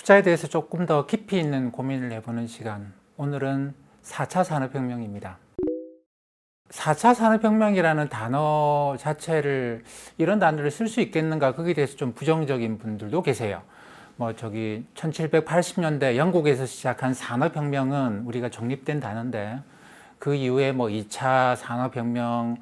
투자에 대해서 조금 더 깊이 있는 고민을 해보는 시간. 오늘은 4차 산업혁명입니다. 4차 산업혁명이라는 단어 자체를 이런 단어를 쓸 수 있겠는가 거기에 대해서 좀 부정적인 분들도 계세요. 1780년대 영국에서 시작한 산업혁명은 우리가 정립된 단어인데 그 이후에 2차 산업혁명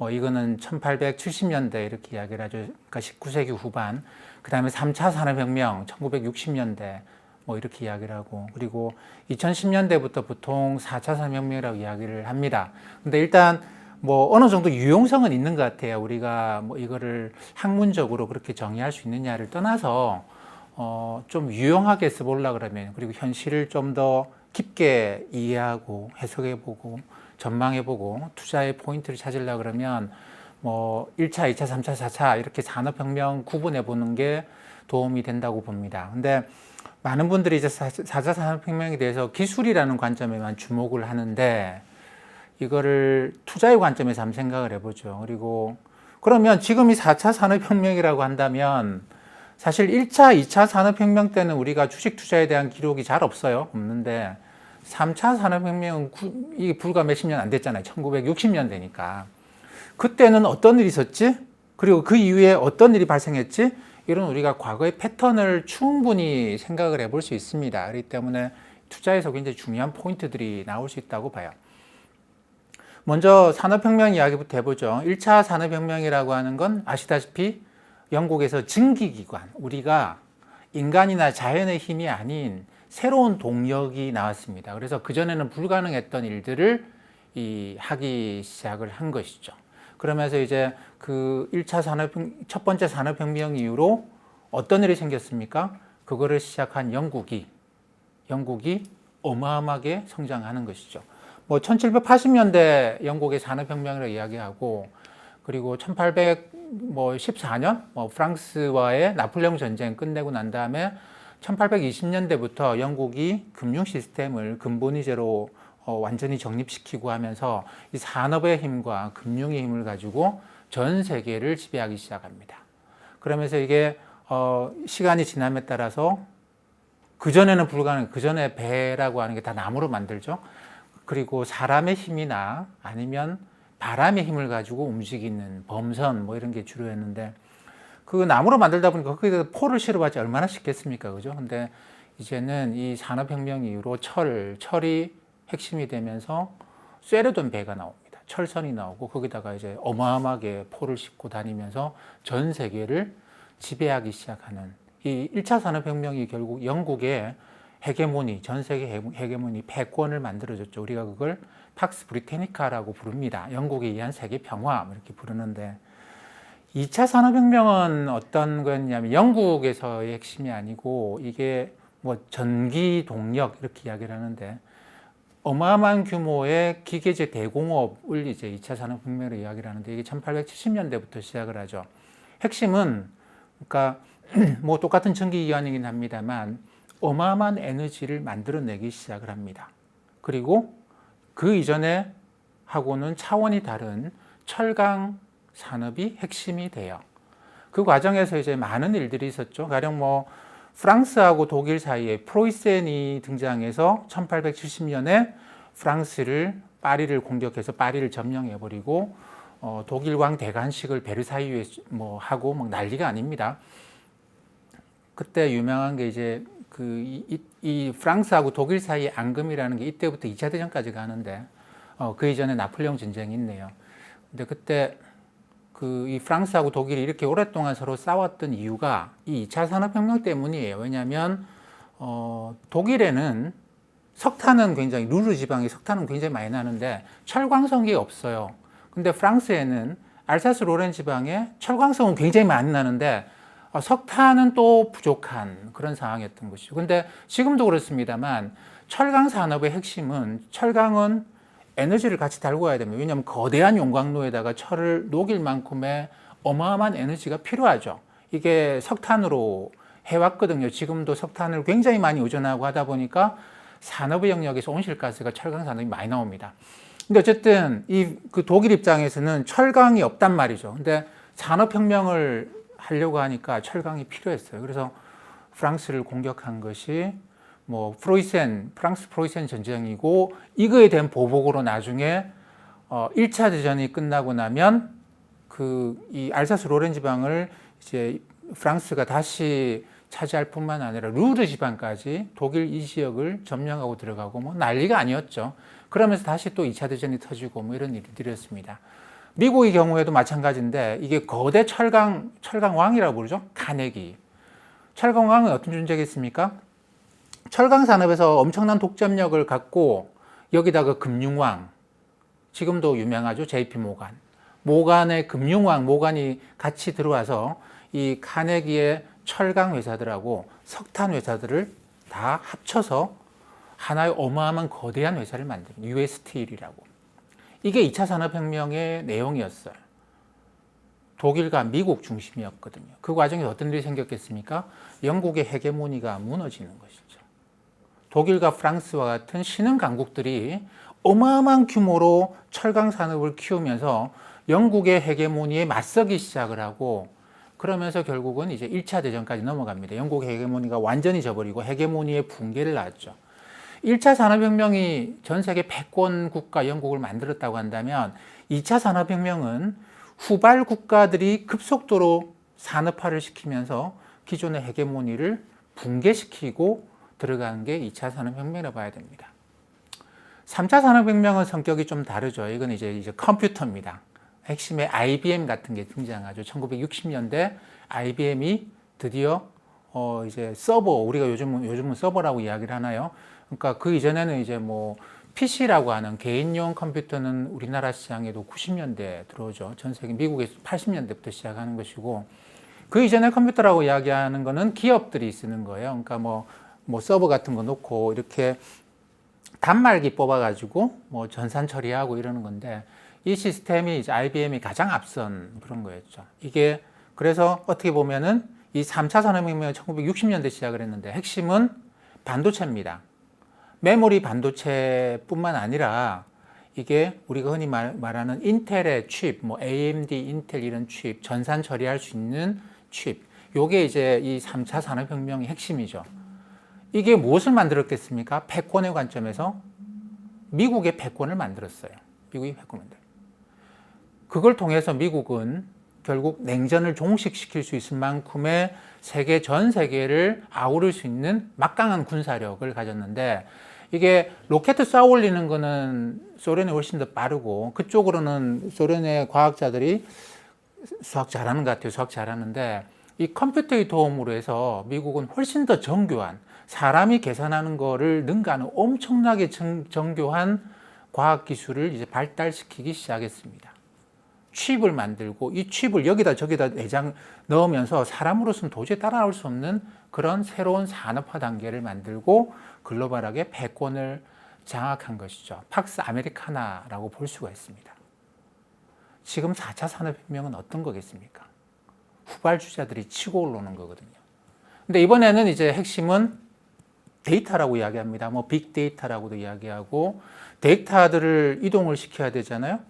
이거는 1870년대 이렇게 이야기를 하죠. 그러니까 19세기 후반. 그 다음에 3차 산업혁명 1960년대 이렇게 이야기를 하고, 그리고 2010년대부터 보통 4차 산업혁명이라고 이야기를 합니다. 근데 일단 어느 정도 유용성은 있는 것 같아요. 우리가 이거를 학문적으로 그렇게 정의할 수 있느냐를 떠나서 좀 유용하게 써보려고 그러면, 그리고 현실을 좀 더 깊게 이해하고 해석해보고 전망해보고 투자의 포인트를 찾으려고 그러면 1차, 2차, 3차, 4차 이렇게 산업혁명 구분해보는 게 도움이 된다고 봅니다. 근데 많은 분들이 이제 4차 산업혁명에 대해서 기술이라는 관점에만 주목을 하는데 이거를 투자의 관점에서 한번 생각을 해보죠. 그리고 그러면 지금 이 4차 산업혁명이라고 한다면 사실 1차, 2차 산업혁명 때는 우리가 주식 투자에 대한 기록이 잘 없는데 3차 산업혁명은 이게 불과 몇십 년 안 됐잖아요. 1960년대니까. 그때는 어떤 일이 있었지? 그리고 그 이후에 어떤 일이 발생했지? 이런 우리가 과거의 패턴을 충분히 생각을 해볼 수 있습니다. 그렇기 때문에 투자에서 굉장히 중요한 포인트들이 나올 수 있다고 봐요. 먼저 산업혁명 이야기부터 해보죠. 1차 산업혁명이라고 하는 건 아시다시피 영국에서 증기기관, 우리가 인간이나 자연의 힘이 아닌 새로운 동력이 나왔습니다. 그래서 그전에는 불가능했던 일들을 하기 시작을 한 것이죠. 그러면서 이제 그 1차 첫 번째 산업혁명 이후로 어떤 일이 생겼습니까? 그거를 시작한 영국이 어마어마하게 성장하는 것이죠. 1780년대 영국의 산업혁명이라고 이야기하고, 그리고 1814년 프랑스와의 나폴레옹 전쟁 끝내고 난 다음에 1820년대부터 영국이 금융 시스템을 근본이제로 완전히 정립시키고 하면서 이 산업의 힘과 금융의 힘을 가지고 전 세계를 지배하기 시작합니다. 그러면서 이게 시간이 지남에 따라서 그전에는 불가능, 그전에 배라고 하는 게 다 나무로 만들죠. 그리고 사람의 힘이나 아니면 바람의 힘을 가지고 움직이는 범선 이런 게 주로였는데, 그 나무로 만들다 보니까 거기다 포를 실어봤자 얼마나 쉽겠습니까, 그죠? 근데 이제는 이 산업혁명 이후로 철이 핵심이 되면서 쇠로 된 배가 나옵니다. 철선이 나오고 거기다가 이제 어마어마하게 포를 싣고 다니면서 전 세계를 지배하기 시작하는 이 1차 산업혁명이 결국 영국의 헤게모니, 전 세계 헤게모니, 패권을 만들어줬죠. 우리가 그걸 팍스 브리테니카라고 부릅니다. 영국에 의한 세계 평화 이렇게 부르는데, 2차 산업혁명은 어떤 거였냐면 영국에서의 핵심이 아니고 이게 전기 동력 이렇게 이야기를 하는데, 어마어마한 규모의 기계제 대공업을 이제 2차 산업혁명으로 이야기를 하는데, 이게 1870년대부터 시작을 하죠. 핵심은 그러니까 똑같은 전기기관이긴 합니다만 어마어마한 에너지를 만들어내기 시작을 합니다. 그리고 그 이전에 하고는 차원이 다른 철강 산업이 핵심이 돼요. 그 과정에서 이제 많은 일들이 있었죠. 가령 프랑스하고 독일 사이에 프로이센이 등장해서 1870년에 파리를 공격해서 파리를 점령해버리고 독일 왕 대관식을 베르사유에 하고 난리가 아닙니다. 그때 유명한 게 이제 이 프랑스하고 독일 사이의 앙금이라는 게 이때부터 2차 대전까지 가는데 그 이전에 나폴레옹 전쟁이 있네요. 근데 그때 이 프랑스하고 독일이 이렇게 오랫동안 서로 싸웠던 이유가 이 2차 산업혁명 때문이에요. 왜냐하면 독일에는 석탄은 굉장히 루르 지방에 석탄은 굉장히 많이 나는데 철광석이 없어요. 근데 프랑스에는 알사스 로렌 지방에 철광석은 굉장히 많이 나는데 석탄은 또 부족한 그런 상황이었던 것이죠. 근데 지금도 그렇습니다만 철강 산업의 핵심은, 철강은 에너지를 같이 달고 가야 됩니다. 왜냐하면 거대한 용광로에다가 철을 녹일 만큼의 어마어마한 에너지가 필요하죠. 이게 석탄으로 해왔거든요. 지금도 석탄을 굉장히 많이 의존하고 하다 보니까 산업의 영역에서 온실가스가 철강 산업이 많이 나옵니다. 근데 어쨌든 그 독일 입장에서는 철강이 없단 말이죠. 근데 산업혁명을 하려고 하니까 철강이 필요했어요. 그래서 프랑스를 공격한 것이 뭐 프랑스 프로이센 전쟁이고, 이거에 대한 보복으로 나중에 1차 대전이 끝나고 나면 이 알사스 로렌 지방을 이제 프랑스가 다시 차지할 뿐만 아니라 루르 지방까지 독일 이 지역을 점령하고 들어가고 뭐 난리가 아니었죠. 그러면서 다시 또 2차 대전이 터지고 뭐 이런 일들이었습니다. 미국의 경우에도 마찬가지인데, 이게 거대 철강왕이라고 부르죠. 카네기. 철강왕은 어떤 존재겠습니까? 철강 산업에서 엄청난 독점력을 갖고, 여기다가 금융왕, 지금도 유명하죠. JP 모간의 금융왕 모간이 같이 들어와서 이 카네기의 철강 회사들하고 석탄 회사들을 다 합쳐서 하나의 어마어마한 거대한 회사를 만듭니다. US 스틸이라고. 이게 2차 산업혁명의 내용이었어요. 독일과 미국 중심이었거든요. 그 과정에서 어떤 일이 생겼겠습니까? 영국의 헤게모니가 무너지는 것이죠. 독일과 프랑스와 같은 신흥 강국들이 어마어마한 규모로 철강 산업을 키우면서 영국의 헤게모니에 맞서기 시작을 하고, 그러면서 결국은 이제 1차 대전까지 넘어갑니다. 영국의 헤게모니가 완전히 져버리고 헤게모니의 붕괴를 낳았죠. 1차 산업혁명이 전 세계 패권 국가 영국을 만들었다고 한다면, 2차 산업혁명은 후발 국가들이 급속도로 산업화를 시키면서 기존의 헤게모니를 붕괴시키고 들어간 게 2차 산업혁명이라고 봐야 됩니다. 3차 산업혁명은 성격이 좀 다르죠. 이건 이제 컴퓨터입니다. 핵심의 IBM 같은 게 등장하죠. 1960년대 IBM이 드디어 이제 서버, 우리가 요즘은 서버라고 이야기를 하나요? 그러니까 그 이전에는 이제 뭐 PC라고 하는 개인용 컴퓨터는 우리나라 시장에도 90년대 들어오죠. 전 세계 미국에서 80년대부터 시작하는 것이고, 그 이전에 컴퓨터라고 이야기하는 거는 기업들이 쓰는 거예요. 그러니까 뭐 서버 같은 거 놓고 이렇게 단말기 뽑아가지고 뭐 전산 처리하고 이러는 건데, 이 시스템이 이제 IBM이 가장 앞선 그런 거였죠. 이게 그래서 어떻게 보면은 이 3차 산업혁명은 1960년대 시작을 했는데, 핵심은 반도체입니다. 메모리 반도체뿐만 아니라 이게 우리가 흔히 말하는 인텔의 칩, 뭐 AMD, 인텔 이런 칩, 전산 처리할 수 있는 칩. 요게 이제 이 3차 산업혁명의 핵심이죠. 이게 무엇을 만들었겠습니까? 패권의 관점에서 미국의 패권을 만들었어요. 미국이 패권 만들었어요. 그걸 통해서 미국은 결국 냉전을 종식시킬 수 있을 만큼의 전 세계를 아우를 수 있는 막강한 군사력을 가졌는데, 이게 로켓 쏴 올리는 거는 소련이 훨씬 더 빠르고, 그쪽으로는 소련의 과학자들이 수학 잘하는 것 같아요. 수학 잘하는데, 이 컴퓨터의 도움으로 해서 미국은 훨씬 더 정교한, 사람이 계산하는 거를 능가하는 엄청나게 정교한 과학기술을 이제 발달시키기 시작했습니다. 칩을 만들고, 이 칩을 여기다 저기다 내장 넣으면서 사람으로서는 도저히 따라올 수 없는 그런 새로운 산업화 단계를 만들고 글로벌하게 패권을 장악한 것이죠. 팍스 아메리카나라고 볼 수가 있습니다. 지금 4차 산업혁명은 어떤 거겠습니까? 후발주자들이 치고 올라오는 거거든요. 근데 이번에는 이제 핵심은 데이터라고 이야기합니다. 뭐 빅데이터라고도 이야기하고, 데이터들을 이동을 시켜야 되잖아요.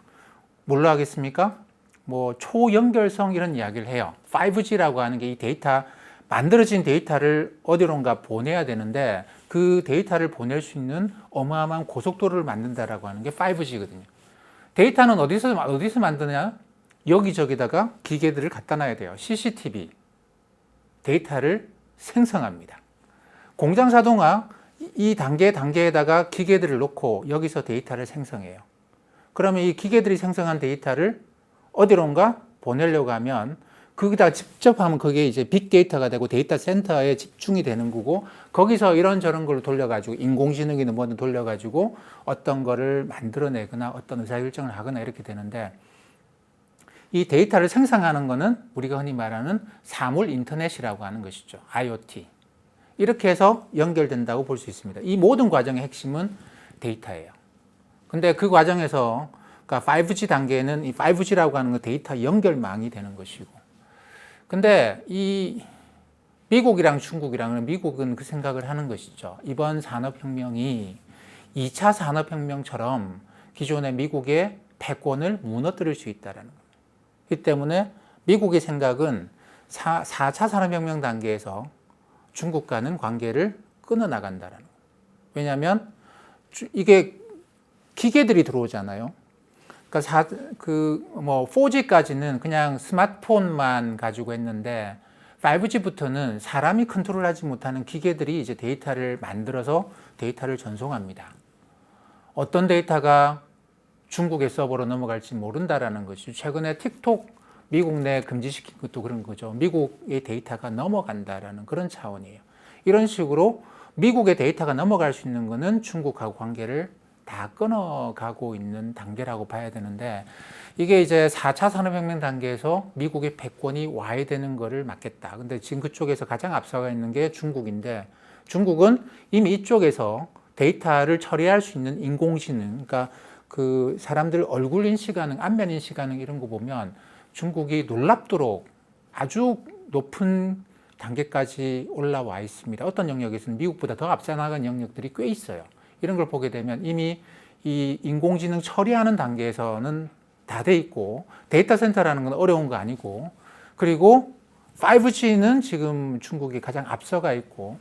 뭘로 하겠습니까? 뭐 초연결성 이런 이야기를 해요. 5G라고 하는 게 이 데이터, 만들어진 데이터를 어디론가 보내야 되는데, 그 데이터를 보낼 수 있는 어마어마한 고속도로를 만든다라고 하는 게 5G거든요. 데이터는 어디서 만드냐? 여기저기다가 기계들을 갖다 놔야 돼요. CCTV. 데이터를 생성합니다. 공장 자동화, 이 단계에다가 기계들을 놓고 여기서 데이터를 생성해요. 그러면 이 기계들이 생성한 데이터를 어디론가 보내려고 하면, 거기다 직접 하면 그게 이제 빅데이터가 되고 데이터 센터에 집중이 되는 거고, 거기서 이런저런 걸 돌려가지고 인공지능이든 뭐든 돌려가지고 어떤 거를 만들어내거나 어떤 의사결정을 하거나 이렇게 되는데, 이 데이터를 생성하는 거는 우리가 흔히 말하는 사물 인터넷이라고 하는 것이죠. IoT. 이렇게 해서 연결된다고 볼 수 있습니다. 이 모든 과정의 핵심은 데이터예요. 근데 그 과정에서, 그러니까 5G 단계에는 이 5G라고 하는 건 데이터 연결망이 되는 것이고, 근데 이 미국이랑 중국이랑, 미국은 그 생각을 하는 것이죠. 이번 산업혁명이 2차 산업혁명처럼 기존의 미국의 패권을 무너뜨릴 수 있다는 겁니다. 이 때문에 미국의 생각은 4차 산업혁명 단계에서 중국과는 관계를 끊어 나간다라는 거예요. 왜냐하면 이게 기계들이 들어오잖아요. 그러니까 4G까지는 그냥 스마트폰만 가지고 했는데 5G부터는 사람이 컨트롤하지 못하는 기계들이 이제 데이터를 만들어서 데이터를 전송합니다. 어떤 데이터가 중국의 서버로 넘어갈지 모른다라는 것이 최근에 틱톡 미국 내 금지시킨 것도 그런 거죠. 미국의 데이터가 넘어간다라는 그런 차원이에요. 이런 식으로 미국의 데이터가 넘어갈 수 있는 것은 중국하고 관계를 다 끊어가고 있는 단계라고 봐야 되는데 이게 이제 4차 산업혁명 단계에서 미국의 패권이 와야 되는 거를 막겠다. 근데 지금 그쪽에서 가장 앞서가 있는 게 중국인데 중국은 이미 이쪽에서 데이터를 처리할 수 있는 인공지능, 그러니까 그 사람들 얼굴 인식하는, 안면 인식하는 이런 거 보면 중국이 놀랍도록 아주 높은 단계까지 올라와 있습니다. 어떤 영역에서는 미국보다 더 앞서 나간 영역들이 꽤 있어요. 이런 걸 보게 되면 이미 이 인공지능 처리하는 단계에서는 다 돼 있고 데이터 센터라는 건 어려운 거 아니고 그리고 5G는 지금 중국이 가장 앞서가 있고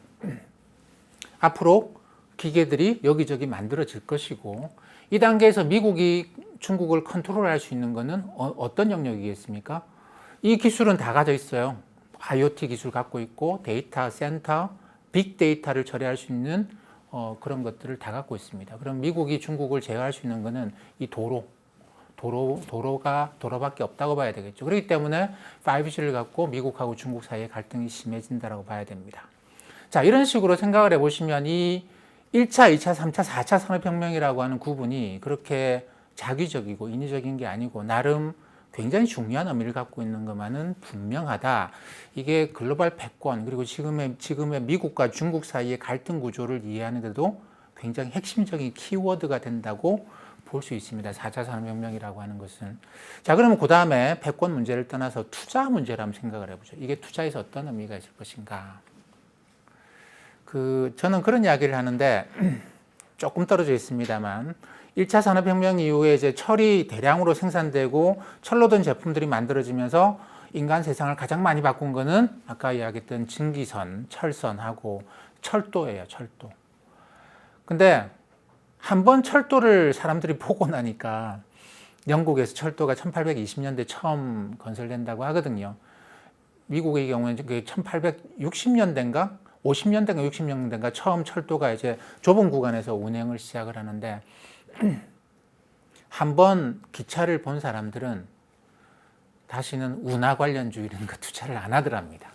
앞으로 기계들이 여기저기 만들어질 것이고 이 단계에서 미국이 중국을 컨트롤할 수 있는 것은 어떤 영역이겠습니까? 이 기술은 다 가져 있어요. IoT 기술 갖고 있고 데이터 센터, 빅데이터를 처리할 수 있는 그런 것들을 다 갖고 있습니다. 그럼 미국이 중국을 제어할 수 있는 것은 이 도로밖에 없다고 봐야 되겠죠. 그렇기 때문에 5G를 갖고 미국하고 중국 사이의 갈등이 심해진다고 봐야 됩니다. 자, 이런 식으로 생각을 해보시면 이 1차, 2차, 3차, 4차 산업혁명이라고 하는 구분이 그렇게 자기적이고 인위적인 게 아니고 나름 굉장히 중요한 의미를 갖고 있는 것만은 분명하다. 이게 글로벌 패권 그리고 지금의 미국과 중국 사이의 갈등 구조를 이해하는 데도 굉장히 핵심적인 키워드가 된다고 볼 수 있습니다. 4차 산업혁명이라고 하는 것은. 자, 그러면 그 다음에 패권 문제를 떠나서 투자 문제를 한번 생각을 해보죠. 이게 투자에서 어떤 의미가 있을 것인가. 저는 그런 이야기를 하는데 조금 떨어져 있습니다만 1차 산업혁명 이후에 이제 철이 대량으로 생산되고 철로 된 제품들이 만들어지면서 인간 세상을 가장 많이 바꾼 거는 아까 이야기했던 증기선, 철선하고 철도예요, 철도. 근데 한번 철도를 사람들이 보고 나니까 영국에서 철도가 1820년대 처음 건설된다고 하거든요. 미국의 경우에는 그게 1860년대인가? 50년대인가 60년대인가 처음 철도가 이제 좁은 구간에서 운행을 시작을 하는데 한번 기차를 본 사람들은 다시는 운하 관련주 이런 거 투자를 안 하더랍니다.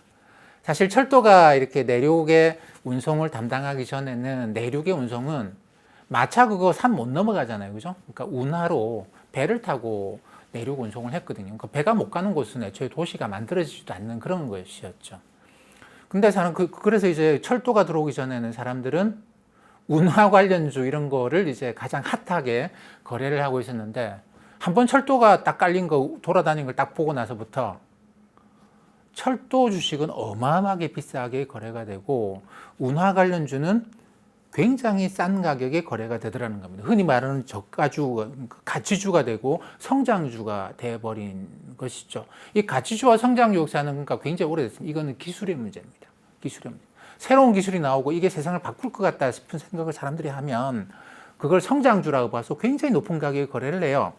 사실 철도가 이렇게 내륙의 운송을 담당하기 전에는 내륙의 운송은 마차 그거 산 못 넘어가잖아요. 그죠? 그러니까 운하로 배를 타고 내륙 운송을 했거든요. 그러니까 배가 못 가는 곳은 애초에 도시가 만들어지지도 않는 그런 것이었죠. 근데 그래서 이제 철도가 들어오기 전에는 사람들은 운하 관련주 이런 거를 이제 가장 핫하게 거래를 하고 있었는데 한번 철도가 딱 깔린 거 돌아다니는 걸 딱 보고 나서부터 철도 주식은 어마어마하게 비싸게 거래가 되고 운하 관련주는 굉장히 싼 가격에 거래가 되더라는 겁니다. 흔히 말하는 저가주, 가치주가 되고 성장주가 돼버린 것이죠. 이 가치주와 성장주 역사는 그러니까 굉장히 오래됐습니다. 이거는 기술의 문제입니다. 기술의 문제. 새로운 기술이 나오고 이게 세상을 바꿀 것 같다 싶은 생각을 사람들이 하면 그걸 성장주라고 봐서 굉장히 높은 가격에 거래를 해요.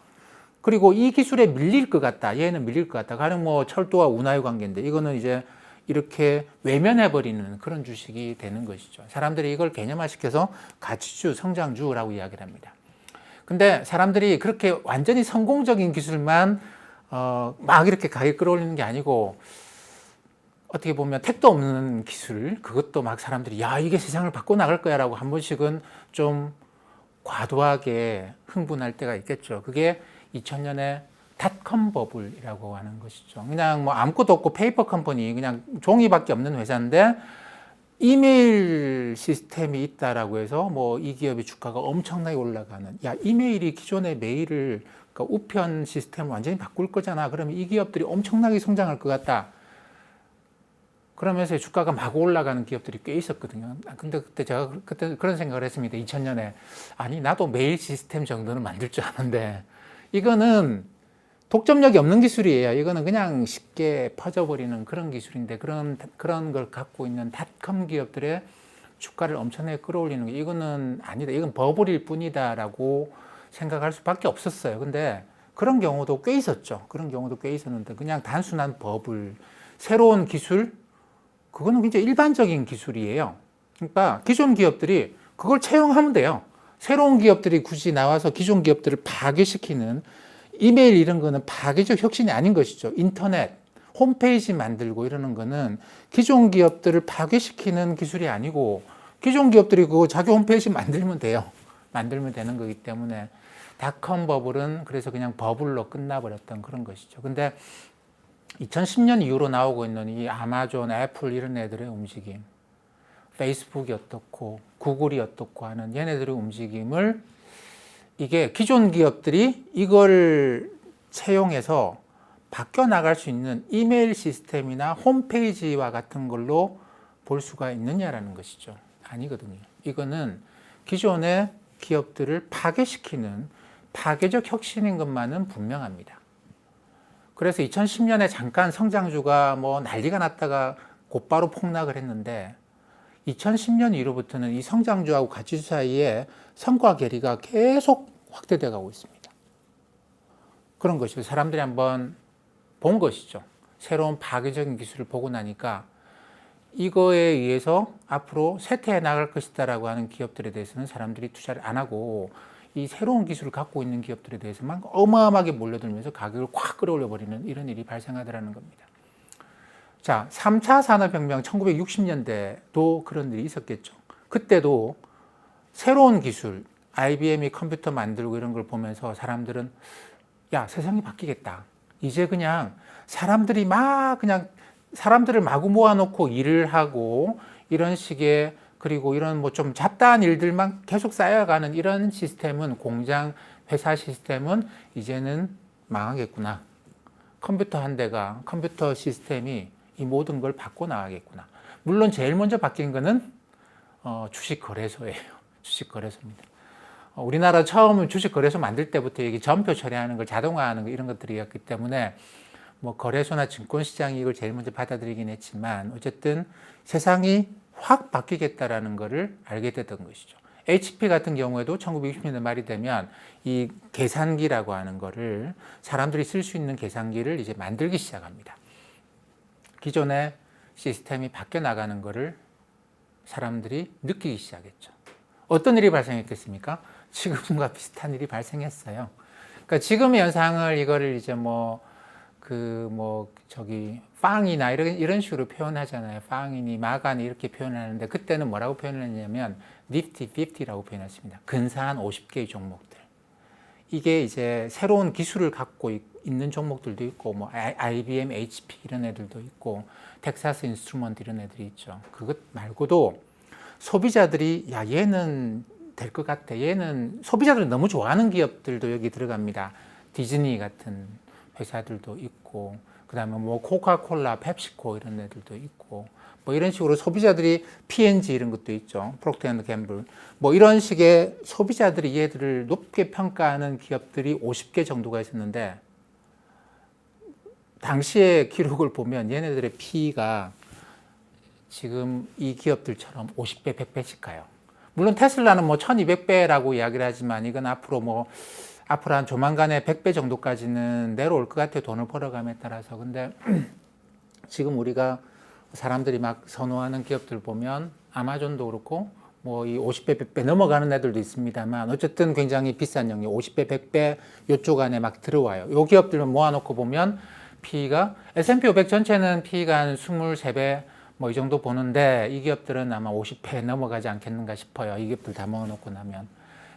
그리고 이 기술에 밀릴 것 같다. 얘는 밀릴 것 같다. 가령 뭐 철도와 운하의 관계인데 이거는 이제 이렇게 외면해버리는 그런 주식이 되는 것이죠. 사람들이 이걸 개념화시켜서 가치주, 성장주라고 이야기를 합니다. 근데 사람들이 그렇게 완전히 성공적인 기술만 막 이렇게 가격 끌어올리는 게 아니고 어떻게 보면 택도 없는 기술, 그것도 막 사람들이 야 이게 세상을 바꿔 나갈 거야 라고 한 번씩은 좀 과도하게 흥분할 때가 있겠죠. 그게 2000년에 닷컴 버블이라고 하는 것이죠. 그냥 뭐 아무것도 없고 페이퍼 컴퍼니, 그냥 종이밖에 없는 회사인데 이메일 시스템이 있다라고 해서 뭐 이 기업의 주가가 엄청나게 올라가는. 야, 이메일이 기존의 메일을 그러니까 우편 시스템을 완전히 바꿀 거잖아. 그러면 이 기업들이 엄청나게 성장할 것 같다. 그러면서 주가가 막 올라가는 기업들이 꽤 있었거든요. 근데 그때 제가 그런 생각을 했습니다. 2000년에. 아니, 나도 메일 시스템 정도는 만들 줄 아는데 이거는 독점력이 없는 기술이에요. 이거는 그냥 쉽게 퍼져버리는 그런 기술인데 그런 걸 갖고 있는 닷컴 기업들의 주가를 엄청나게 끌어올리는 게 이거는 아니다. 이건 버블일 뿐이다라고 생각할 수밖에 없었어요. 근데 그런 경우도 꽤 있었죠. 그런 경우도 꽤 있었는데 그냥 단순한 버블, 새로운 기술, 그거는 굉장히 일반적인 기술이에요. 그러니까 기존 기업들이 그걸 채용하면 돼요. 새로운 기업들이 굳이 나와서 기존 기업들을 파괴시키는 이메일 이런 거는 파괴적 혁신이 아닌 것이죠. 인터넷, 홈페이지 만들고 이러는 거는 기존 기업들을 파괴시키는 기술이 아니고 기존 기업들이 그 자기 홈페이지 만들면 돼요. 만들면 되는 거기 때문에 닷컴 버블은 그래서 그냥 버블로 끝나버렸던 그런 것이죠. 근데 2010년 이후로 나오고 있는 이 아마존, 애플 이런 애들의 움직임, 페이스북이 어떻고 구글이 어떻고 하는 얘네들의 움직임을 이게 기존 기업들이 이걸 채용해서 바뀌어 나갈 수 있는 이메일 시스템이나 홈페이지와 같은 걸로 볼 수가 있느냐라는 것이죠. 아니거든요. 이거는 기존의 기업들을 파괴시키는 파괴적 혁신인 것만은 분명합니다. 그래서 2010년에 잠깐 성장주가 뭐 난리가 났다가 곧바로 폭락을 했는데 2010년 이후부터는 이 성장주하고 가치주 사이에 성과 괴리가 계속 확대되어 가고 있습니다. 그런 것이죠. 사람들이 한번 본 것이죠. 새로운 파괴적인 기술을 보고 나니까 이거에 의해서 앞으로 쇠퇴해 나갈 것이다라고 하는 기업들에 대해서는 사람들이 투자를 안 하고 이 새로운 기술을 갖고 있는 기업들에 대해서만 어마어마하게 몰려들면서 가격을 확 끌어올려 버리는 이런 일이 발생하더라는 겁니다. 자, 3차 산업혁명 1960년대도 그런 일이 있었겠죠. 그때도 새로운 기술, IBM이 컴퓨터 만들고 이런 걸 보면서 사람들은 야, 세상이 바뀌겠다. 이제 그냥 사람들이 사람들을 마구 모아놓고 일을 하고 이런 식의 그리고 이런 뭐 좀 잡다한 일들만 계속 쌓여가는 이런 시스템은 공장, 회사 시스템은 이제는 망하겠구나. 컴퓨터 한 대가, 컴퓨터 시스템이 이 모든 걸 바꿔 나가겠구나. 물론 제일 먼저 바뀐 거는 주식거래소예요. 주식거래소입니다. 우리나라 처음 주식거래소 만들 때부터 여기 전표 처리하는 걸 자동화하는 거 이런 것들이었기 때문에 뭐 거래소나 증권시장이 이걸 제일 먼저 받아들이긴 했지만 어쨌든 세상이 확 바뀌겠다라는 것을 알게 됐던 것이죠. HP 같은 경우에도 1960년대 말이 되면 이 계산기라고 하는 거를 사람들이 쓸 수 있는 계산기를 이제 만들기 시작합니다. 기존의 시스템이 바뀌어 나가는 것을 사람들이 느끼기 시작했죠. 어떤 일이 발생했겠습니까? 지금과 비슷한 일이 발생했어요. 그러니까 지금의 현상을 이거를 이제 빵이나 이런 식으로 표현하잖아요. 빵이니 마가니 이렇게 표현하는데 그때는 뭐라고 표현했냐면 Nifty 50라고 표현했습니다. 근사한 50개의 종목들. 이게 이제 새로운 기술을 갖고 있는 종목들도 있고 뭐 IBM, HP 이런 애들도 있고 텍사스 인스트루먼트 이런 애들이 있죠. 그것 말고도 소비자들이 야 얘는 될 것 같아. 얘는 소비자들이 너무 좋아하는 기업들도 여기 들어갑니다. 디즈니 같은 회사들도 있고 그다음에 뭐 코카콜라, 펩시코 이런 애들도 있고 뭐 이런 식으로 소비자들이 P&G 이런 것도 있죠. 프록터 앤 갬블 뭐 이런 식의 소비자들이 얘들을 높게 평가하는 기업들이 50개 정도가 있었는데 당시의 기록을 보면 얘네들의 P가 지금 이 기업들처럼 50배, 100배씩 가요. 물론 테슬라는 뭐 1200배라고 이야기를 하지만 이건 앞으로 한 조만간에 100배 정도까지는 내려올 것 같아요. 돈을 벌어감에 따라서. 근데 지금 우리가 사람들이 막 선호하는 기업들 보면 아마존도 그렇고 뭐 이 50배, 100배 넘어가는 애들도 있습니다만 어쨌든 굉장히 비싼 영역 50배, 100배 요쪽 안에 막 들어와요. 요 기업들만 모아놓고 보면 P가 S&P 500 전체는 P가 한 23배 뭐 이 정도 보는데 이 기업들은 아마 50배 넘어가지 않겠는가 싶어요. 이 기업들 다 모아놓고 나면.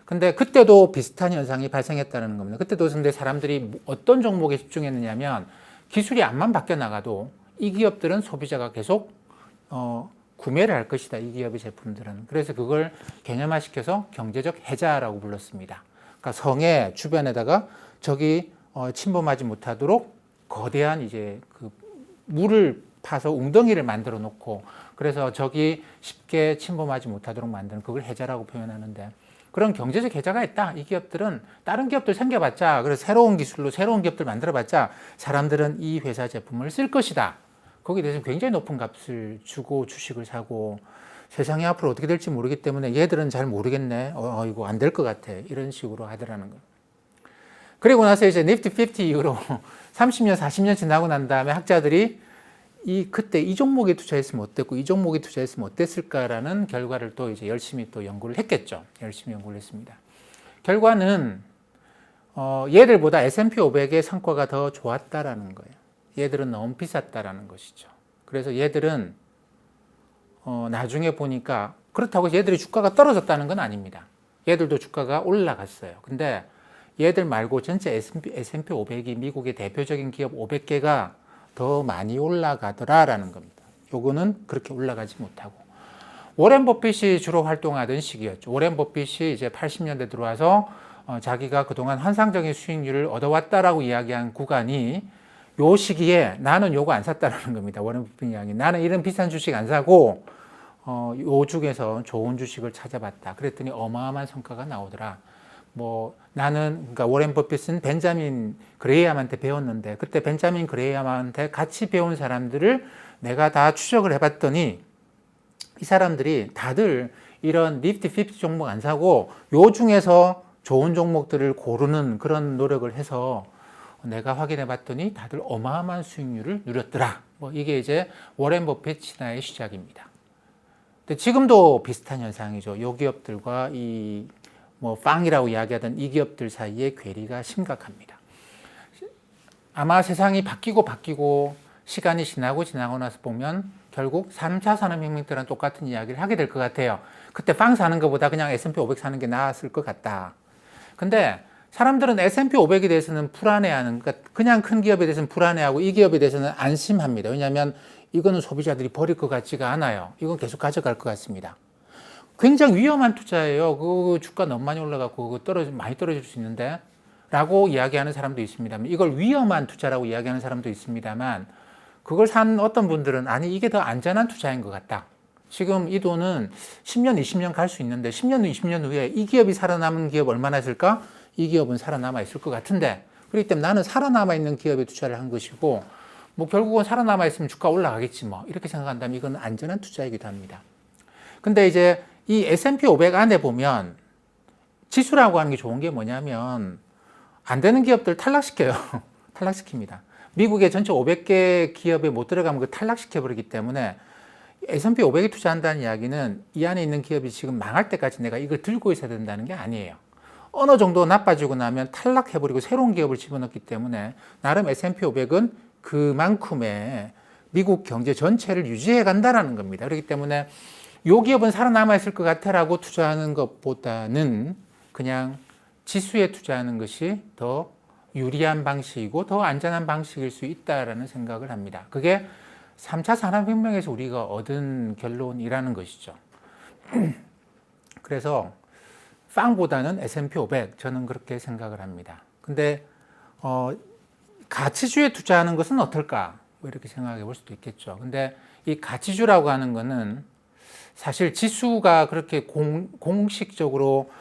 근데 그때도 비슷한 현상이 발생했다는 겁니다. 그때도 근데 사람들이 어떤 종목에 집중했느냐면 기술이 안만 바뀌어 나가도 이 기업들은 소비자가 계속 구매를 할 것이다. 이 기업의 제품들은. 그래서 그걸 개념화시켜서 경제적 해자라고 불렀습니다. 그러니까 성의 주변에다가 저기 침범하지 못하도록 거대한 이제 그 물을 파서 웅덩이를 만들어 놓고 그래서 저기 쉽게 침범하지 못하도록 만드는 그걸 해자라고 표현하는데 그런 경제적 혜자가 있다. 이 기업들은 다른 기업들 생겨봤자, 그래서 새로운 기술로 새로운 기업들 만들어봤자 사람들은 이 회사 제품을 쓸 것이다. 거기에 대해서 굉장히 높은 값을 주고 주식을 사고, 세상이 앞으로 어떻게 될지 모르기 때문에 얘들은 잘 모르겠네. 이거 안 될 것 같아. 이런 식으로 하더라는 거예요. 그리고 나서 이제 니프티 50 이후로 30년, 40년 지나고 난 다음에 학자들이 그때 이 종목에 투자했으면 어땠고 이 종목에 투자했으면 어땠을까라는 결과를 또 이제 열심히 또 연구를 했겠죠. 열심히 연구를 했습니다. 결과는 얘들보다 S&P 500의 성과가 더 좋았다라는 거예요. 얘들은 너무 비쌌다라는 것이죠. 그래서 얘들은 나중에 보니까 그렇다고 얘들이 주가가 떨어졌다는 건 아닙니다. 얘들도 주가가 올라갔어요. 근데 얘들 말고 전체 S&P 500이 미국의 대표적인 기업 500개가 더 많이 올라가더라라는 겁니다. 요거는 그렇게 올라가지 못하고. 워렌 버핏이 주로 활동하던 시기였죠. 워렌 버핏이 이제 80년대 들어와서 자기가 그동안 환상적인 수익률을 얻어왔다라고 이야기한 구간이 요 시기에 나는 요거 안 샀다라는 겁니다. 워렌 버핏 이야기. 나는 이런 비싼 주식 안 사고 요 중에서 좋은 주식을 찾아봤다. 그랬더니 어마어마한 성과가 나오더라. 그러니까 워렌 버핏은 벤자민 그레이엄한테 배웠는데, 그때 벤자민 그레이엄한테 같이 배운 사람들을 내가 다 추적을 해봤더니 이 사람들이 다들 이런 니프티 50 종목 안 사고 요 중에서 좋은 종목들을 고르는 그런 노력을 해서 내가 확인해 봤더니 다들 어마어마한 수익률을 누렸더라. 이게 이제 워렌 버핏 신화의 시작입니다. 근데 지금도 비슷한 현상이죠. 요 기업들과 빵이라고 이야기하던 이 기업들 사이의 괴리가 심각합니다. 아마 세상이 바뀌고 시간이 지나고 나서 보면 결국 3차 산업혁명 때랑 똑같은 이야기를 하게 될 것 같아요. 그때 빵 사는 것보다 그냥 S&P 500 사는 게 나았을 것 같다. 근데 사람들은 S&P 500에 대해서는 불안해하는, 그러니까 그냥 큰 기업에 대해서는 불안해하고 이 기업에 대해서는 안심합니다. 왜냐하면 이거는 소비자들이 버릴 것 같지가 않아요. 이건 계속 가져갈 것 같습니다. 굉장히 위험한 투자예요. 그 주가 너무 많이 올라가고 많이 떨어질 수 있는데 라고 이야기하는 사람도 있습니다만, 이걸 위험한 투자라고 이야기하는 사람도 있습니다만, 그걸 산 어떤 분들은 아니 이게 더 안전한 투자인 것 같다. 지금 이 돈은 10년, 20년 갈 수 있는데 10년, 20년 후에 이 기업이 살아남은 기업 얼마나 있을까? 이 기업은 살아남아 있을 것 같은데, 그렇기 때문에 나는 살아남아 있는 기업에 투자를 한 것이고 결국은 살아남아 있으면 주가 올라가겠지 이렇게 생각한다면 이건 안전한 투자이기도 합니다. 근데 이제 이 S&P 500 안에 보면 지수라고 하는 게 좋은 게 뭐냐면 안 되는 기업들 탈락시켜요. 탈락시킵니다. 미국의 전체 500개 기업에 못 들어가면 그 탈락시켜버리기 때문에 S&P 500에 투자한다는 이야기는 이 안에 있는 기업이 지금 망할 때까지 내가 이걸 들고 있어야 된다는 게 아니에요. 어느 정도 나빠지고 나면 탈락해버리고 새로운 기업을 집어넣기 때문에 나름 S&P 500은 그만큼의 미국 경제 전체를 유지해 간다는 겁니다. 그렇기 때문에 요 기업은 살아남아 있을 것 같아라고 투자하는 것보다는 그냥 지수에 투자하는 것이 더 유리한 방식이고 더 안전한 방식일 수 있다라는 생각을 합니다. 그게 3차 산업혁명에서 우리가 얻은 결론이라는 것이죠. 그래서 빵보다는 S&P 500 저는 그렇게 생각을 합니다. 근데 가치주에 투자하는 것은 어떨까? 이렇게 생각해 볼 수도 있겠죠. 근데 이 가치주라고 하는 거는 사실 지수가 그렇게 공식적으로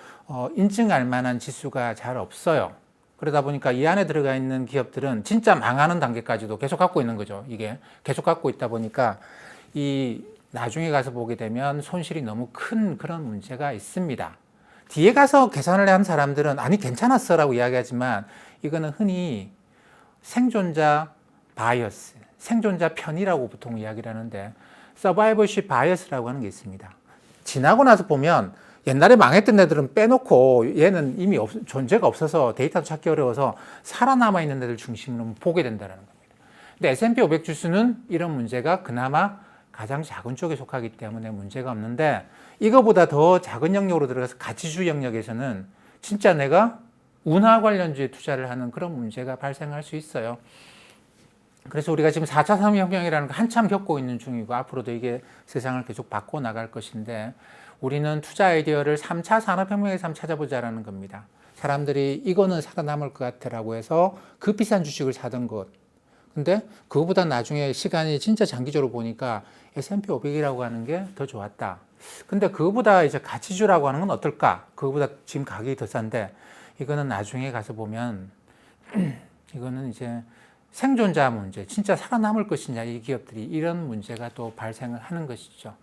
인증할 만한 지수가 잘 없어요. 그러다 보니까 이 안에 들어가 있는 기업들은 진짜 망하는 단계까지도 계속 갖고 있는 거죠. 이게 계속 갖고 있다 보니까 이 나중에 가서 보게 되면 손실이 너무 큰 그런 문제가 있습니다. 뒤에 가서 계산을 한 사람들은 아니 괜찮았어 라고 이야기하지만 이거는 흔히 생존자 바이어스, 생존자 편이라고 보통 이야기를 하는데 서바이벌십 바이어스라고 하는 게 있습니다. 지나고 나서 보면 옛날에 망했던 애들은 빼놓고 얘는 이미 존재가 없어서 데이터도 찾기 어려워서 살아남아 있는 애들 중심으로 보게 된다는 겁니다. 근데 S&P 500 지수는 이런 문제가 그나마 가장 작은 쪽에 속하기 때문에 문제가 없는데 이거보다 더 작은 영역으로 들어가서 가치주 영역에서는 진짜 내가 운하 관련주에 투자를 하는 그런 문제가 발생할 수 있어요. 그래서 우리가 지금 4차 산업혁명이라는 거 한참 겪고 있는 중이고 앞으로도 이게 세상을 계속 바꿔 나갈 것인데 우리는 투자 아이디어를 3차 산업혁명에서 한번 찾아보자라는 겁니다. 사람들이 이거는 살아남을 것 같아라고 해서 그 비싼 주식을 사던 것, 근데 그거보다 나중에 시간이 진짜 장기적으로 보니까 S&P 500이라고 하는 게 더 좋았다. 근데 그거보다 이제 가치주라고 하는 건 어떨까? 그거보다 지금 가격이 더 싼데 이거는 나중에 가서 보면 이거는 이제 생존자 문제, 진짜 살아남을 것이냐 이 기업들이 이런 문제가 또 발생을 하는 것이죠.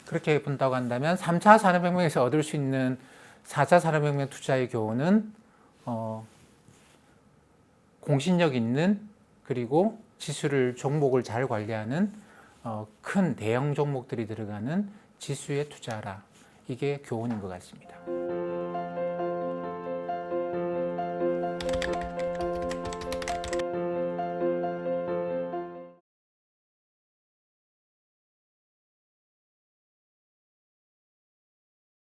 그렇게 본다고 한다면 3차 산업혁명에서 얻을 수 있는 4차 산업혁명 투자의 교훈은 공신력 있는 그리고 지수를 종목을 잘 관리하는 큰 대형 종목들이 들어가는 지수에 투자하라. 이게 교훈인 것 같습니다.